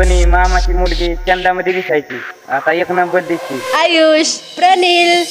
लहानपणी मामाची मुलगी चंदामध्ये दिसायची, आता एक नंबर दिसती. आयुष, प्रनिल.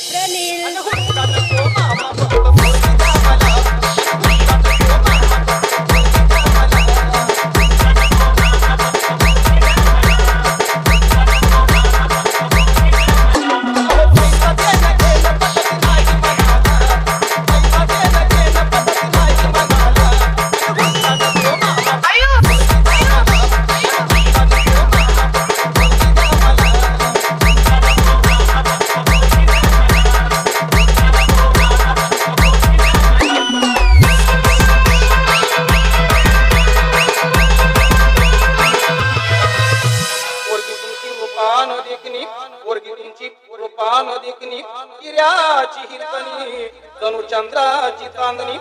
चंद्राची चांदणी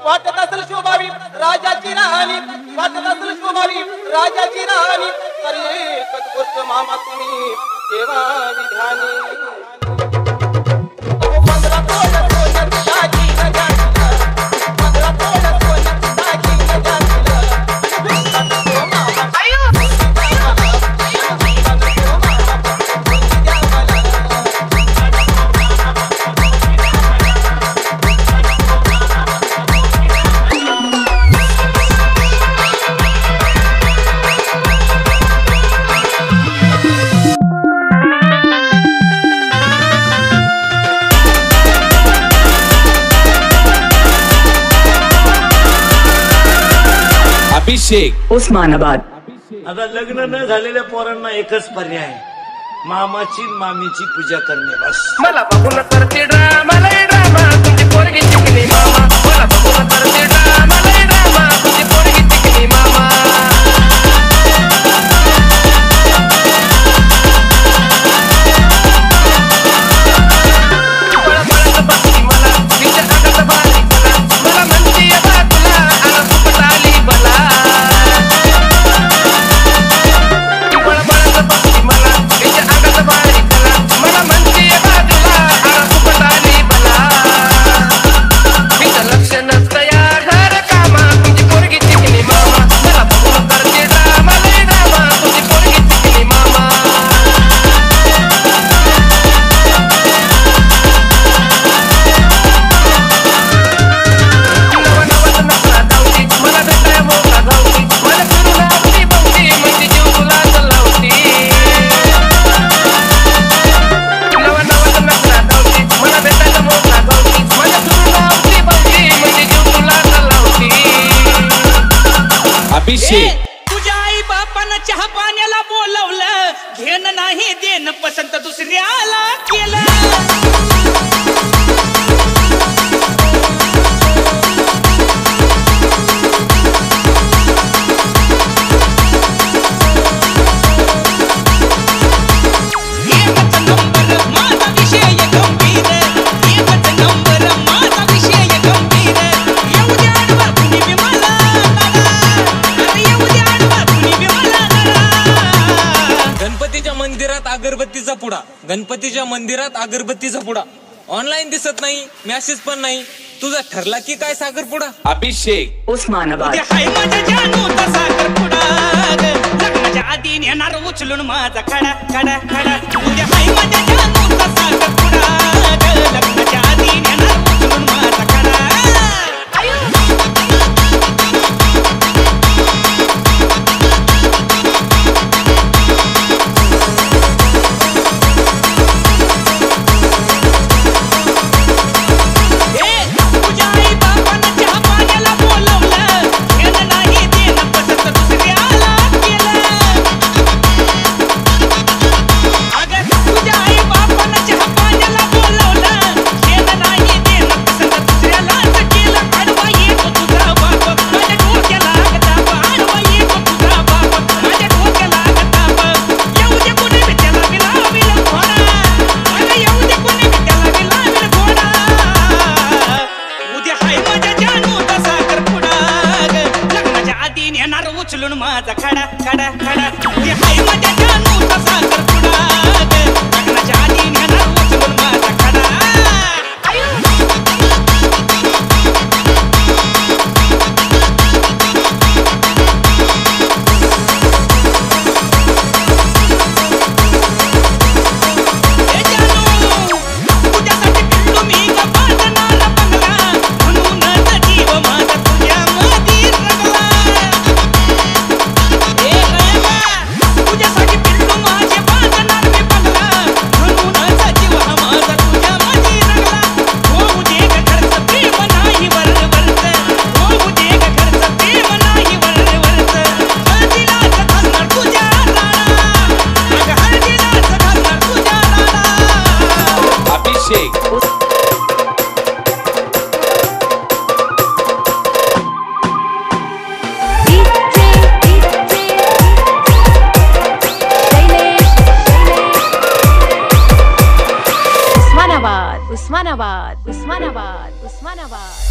वाटत असेल शोभावी राजाची राणी, वाटत असेल शोभावी राजाची राणी, तरी एकच गोष्ट मामा तुम्ही तेव्हा विधानी. अभिषेक, उस्मानाबाद. आता लग्न न झालेल्या पोरांना एकच पर्याय, मामाची मामीची पूजा करणे बस. मला बघून करते ड्रामा, लय ड्रामा, तुमची पोरगी चिकनी मामा. मला बघून करते ड्रामा, लय ड्रामा, तुमची पोरगी चिकनी मामा. बळबळत बसली मला, तिच्या अंगात बारी मला, मला म्हणती बा तुला आला फुकट आली बला. बळबळत बसली मला, तिच्या अंगात बारी मला, मला म्हणती बा तुला आला फुकट आली बला. तिचं लक्ष नसतं या घर कामा, तुमची पोरगी चिकनी मामा. मला बघून करते ड्रामा, लय ड्रामा, तुमची पोरगी चिकनी मामा. नवनवत नसला धावती, मला भेटाय मोका धावती, मला फिरू लागली बंदी, म्हणजे जीव तुला चलावती. नवनवत नसला धावती, मला भेटायला मोका धावती, मला फिरू लागली बंदी, म्हणजे जीव तुला चलावती. अभिषेक, तुझ्या आई बापानं चहा पाण्याला बोलवलं, घेणं नाही देणं पसंत दुसऱ्याला केलं. एकच नंबर माझा विषय गंभीर, एकच नंबर माझा विषय गंभीर. येऊ दे आडवा कुणी बी मला नडा, अरे येऊ दे आडवा कुणी बी मला नडा. गणपतीच्या मंदिरात अगरबत्तीचा पुडा, गणपतीच्या मंदिरात अगरबत्तीचा पुडा. ऑनलाईन दिसत नाही, मेसेज पण नाही, तुझा ठरला की काय साखरपुडा. अभिषेक, उस्मानाबाद. उद्या हाय माझ्या जानूचा साखरपुडा, लग्नाच्या आधी नेणार उचलून माझा खडा खडा खडा. उद्या हाय माझ्या जानूचा साखरपुडा, लग्नाच्या आधी नेणार उचलून माझा खडा. तुझ्या आई बापानं चहा पाण्याला बोलवलं, घेणं नाही देणं पसंत दुसऱ्याला केलं. अगं तुझ्या आई बापानं चहा पाण्याला बोलवलं, घेणं नाही देणं पसंत दुसऱ्यालाच केलं. आडवा येतो तुझा बाप, माझ्या डोक्याला ताप, आडवा येतो तुझा बाप, माझ्या डोक्याला ताप. येऊ दे कुणी बी त्याला बी लावील घोडा, अगं येऊ दे कुणी बी त्याला बी लावील घोडा. उद्या हाय माझ्या जानूचा साखरपुडा, लग्नाच्या आधी नेणार उचलून माझा खडा खडा खडा. उद्या हाय माझ्या जानूचा साखरपुडा, लग्नाच्या आधी नेणार उचलून माझा खडा. उस्मानाबाद उस्मानाबाद उस्मानाबाद.